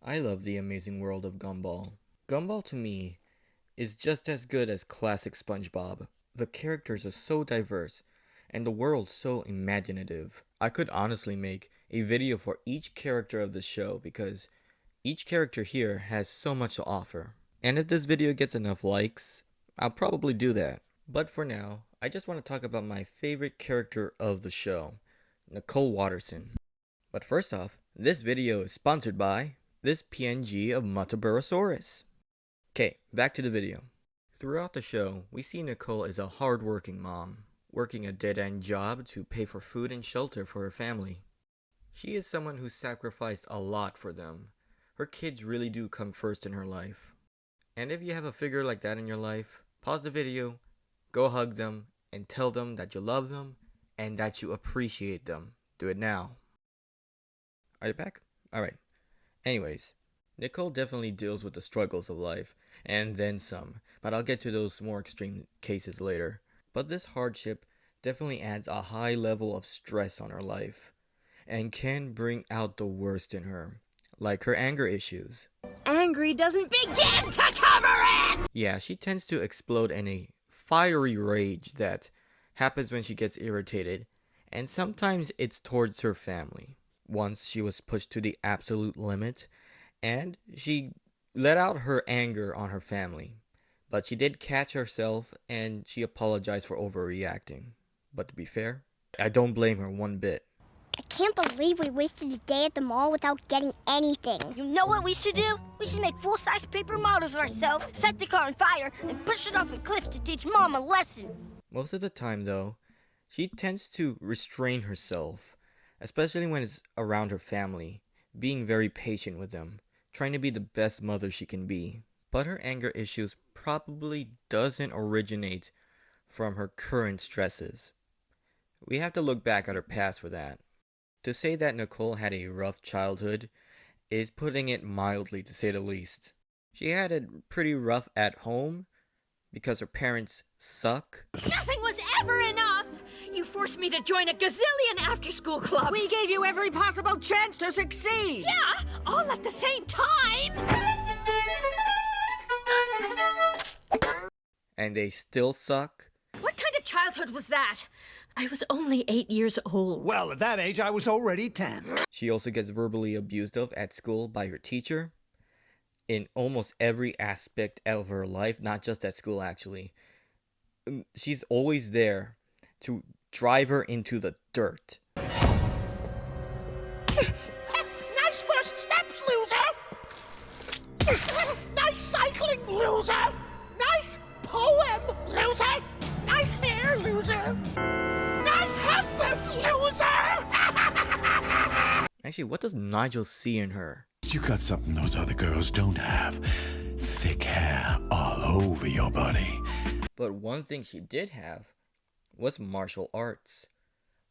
I love the amazing world of Gumball. Gumball to me is just as good as classic SpongeBob. The characters are so diverse and the world so imaginative. I could honestly make a video for each character of the show because each character here has so much to offer. And if this video gets enough likes, I'll probably do that. But for now, I just want to talk about my favorite character of the show, Nichole Watterson. But first off, this video is sponsored by this PNG of Mutaburosaurus. Okay, back to the video. Throughout the show, we see Nichole as a hard-working mom, working a dead-end job to pay for food and shelter for her family. She is someone who sacrificed a lot for them. Her kids really do come first in her life. And if you have a figure like that in your life, pause the video, go hug them, and tell them that you love them and that you appreciate them. Do it now. Are you back? Alright. Anyways, Nichole definitely deals with the struggles of life, and then some, but I'll get to those more extreme cases later. But this hardship definitely adds a high level of stress on her life, and can bring out the worst in her, like her anger issues. Angry doesn't begin to cover it! Yeah, she tends to explode in a fiery rage that happens when she gets irritated, and sometimes it's towards her family. Once she was pushed to the absolute limit, and she let out her anger on her family. But she did catch herself, and she apologized for overreacting. But to be fair, I don't blame her one bit. I can't believe we wasted a day at the mall without getting anything. You know what we should do? We should make full-size paper models of ourselves, set the car on fire, and push it off a cliff to teach Mom a lesson. Most of the time, though, she tends to restrain herself, especially when it's around her family, being very patient with them, trying to be the best mother she can be. But her anger issues probably doesn't originate from her current stresses. We have to look back at her past for that. To say that Nichole had a rough childhood is putting it mildly, to say the least. She had it pretty rough at home because her parents suck. Nothing was ever enough! You forced me to join a gazillion after-school clubs! We gave you every possible chance to succeed! Yeah, all at the same time! And they still suck? What kind of childhood was that? I was only 8 years old. Well, at that age, I was already 10. She also gets verbally abused of at school by her teacher. In almost every aspect of her life, not just at school actually. She's always there to drive her into the dirt. Nice first steps, loser! Nice cycling, loser! Nice poem, loser! Nice hair, loser! Nice husband, loser! Actually, what does Nigel see in her? You got something those other girls don't have. Thick hair all over your body. But one thing she did have was martial arts.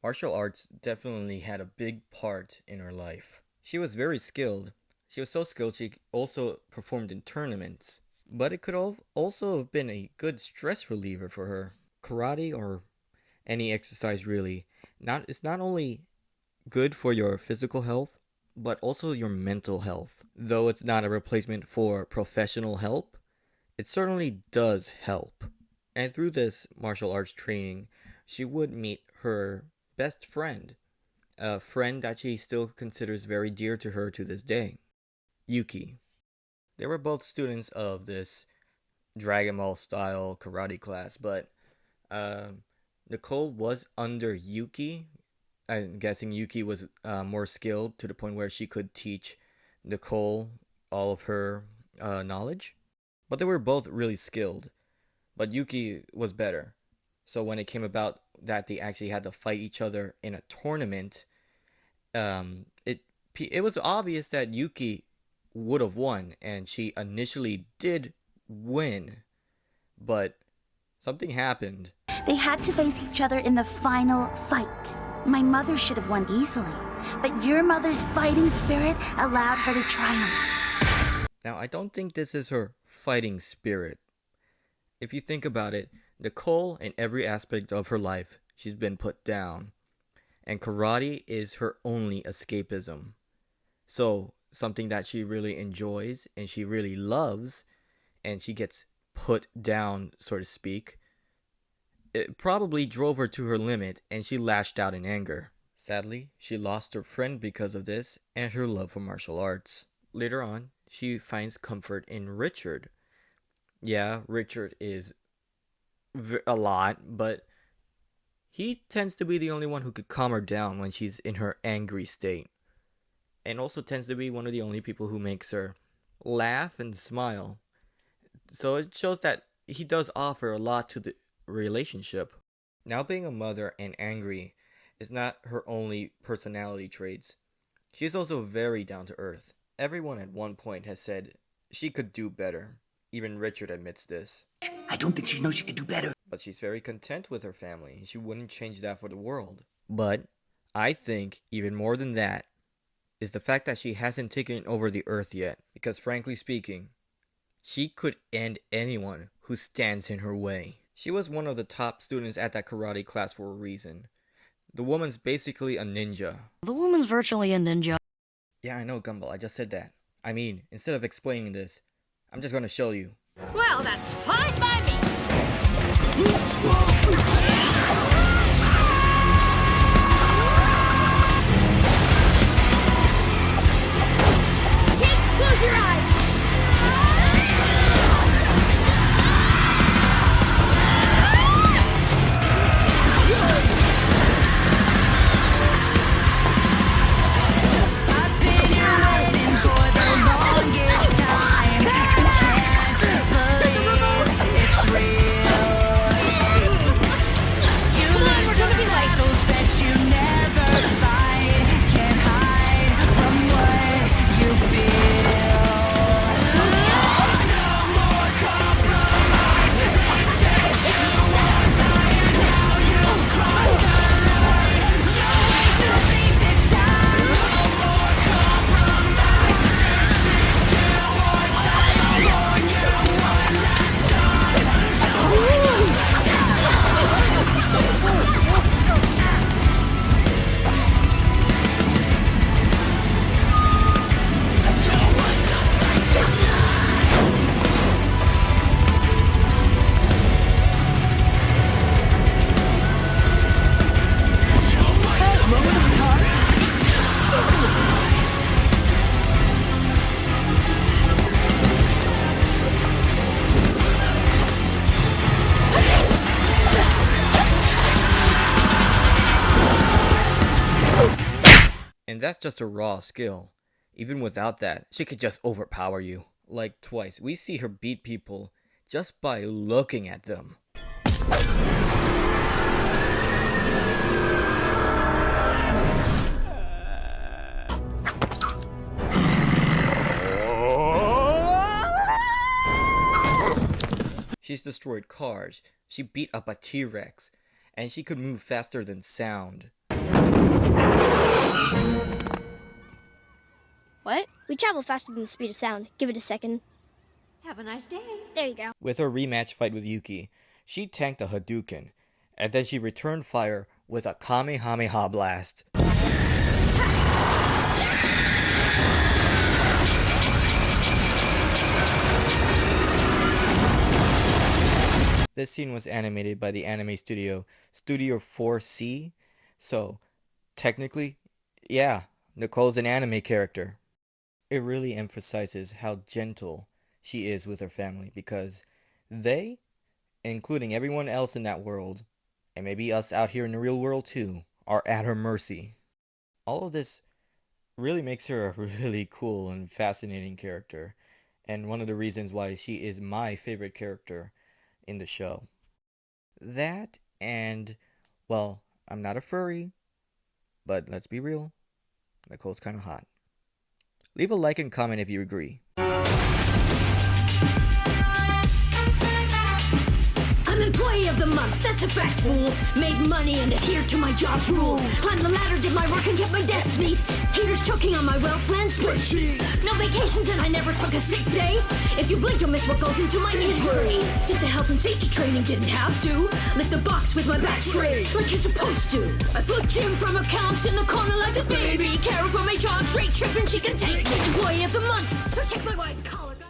Martial arts definitely had a big part in her life. She was very skilled. She was so skilled she also performed in tournaments. But it could also have been a good stress reliever for her. Karate or any exercise really, it's not only good for your physical health, but also your mental health. Though it's not a replacement for professional help, it certainly does help. And through this martial arts training, she would meet her best friend, a friend that she still considers very dear to her to this day, Yuki. They were both students of this Dragon Ball style karate class, but Nichole was under Yuki. I'm guessing Yuki was more skilled to the point where she could teach Nichole all of her knowledge. But they were both really skilled. But Yuki was better. So when it came about that they actually had to fight each other in a tournament, it was obvious that Yuki would have won. And she initially did win. But something happened. They had to face each other in the final fight. My mother should have won easily, but your mother's fighting spirit allowed her to triumph. Now, I don't think this is her fighting spirit. If you think about it, Nichole, in every aspect of her life, she's been put down. And karate is her only escapism. So, something that she really enjoys and she really loves, and she gets put down, so to speak, it probably drove her to her limit and she lashed out in anger. Sadly, she lost her friend because of this and her love for martial arts. Later on, she finds comfort in Richard. Yeah, Richard is a lot, but he tends to be the only one who could calm her down when she's in her angry state. And also tends to be one of the only people who makes her laugh and smile. So it shows that he does offer a lot to the relationship. Now, being a mother and angry is not her only personality traits. She is also very down to earth. Everyone at one point has said she could do better. Even Richard admits this. I don't think she knows she could do better. But she's very content with her family, and she wouldn't change that for the world. But I think even more than that is the fact that she hasn't taken over the earth yet. Because frankly speaking, she could end anyone who stands in her way. She was one of the top students at that karate class for a reason. The woman's basically a ninja. The woman's virtually a ninja. Yeah, I know, Gumball, I just said that. I mean, instead of explaining this, I'm just gonna show you. Well, that's fine by me. Kids, close your eyes! And that's just a raw skill. Even without that, she could just overpower you. Like twice, we see her beat people just by looking at them. She's destroyed cars, she beat up a T-Rex, and she could move faster than sound. What? We travel faster than the speed of sound. Give it a second. Have a nice day. There you go. With her rematch fight with Yuki, she tanked a Hadouken, and then she returned fire with a Kamehameha blast. This scene was animated by the anime studio Studio 4C, so technically, yeah, Nichole's an anime character. It really emphasizes how gentle she is with her family because they, including everyone else in that world, and maybe us out here in the real world too, are at her mercy. All of this really makes her a really cool and fascinating character, and one of the reasons why she is my favorite character in the show. That and, well, I'm not a furry, but let's be real, Nichole's kind of hot. Leave a like and comment if you agree. I'm employee of the month. months, that's a fact, fools. Made money and adhered to my job's rules. Climbed the ladder, did my work, and kept my desk neat. Haters choking on my well-planned spreadsheets. No vacations, and I never took a sick day. If you blink, you'll miss what goes into my entry. Did the health and safety training, didn't have to. Lift the box with my back straight, like you're supposed to. I put Jim from accounts in the corner like a baby. Carol from HR, straight tripping, she can take me. Employee of the month, so check my white collar.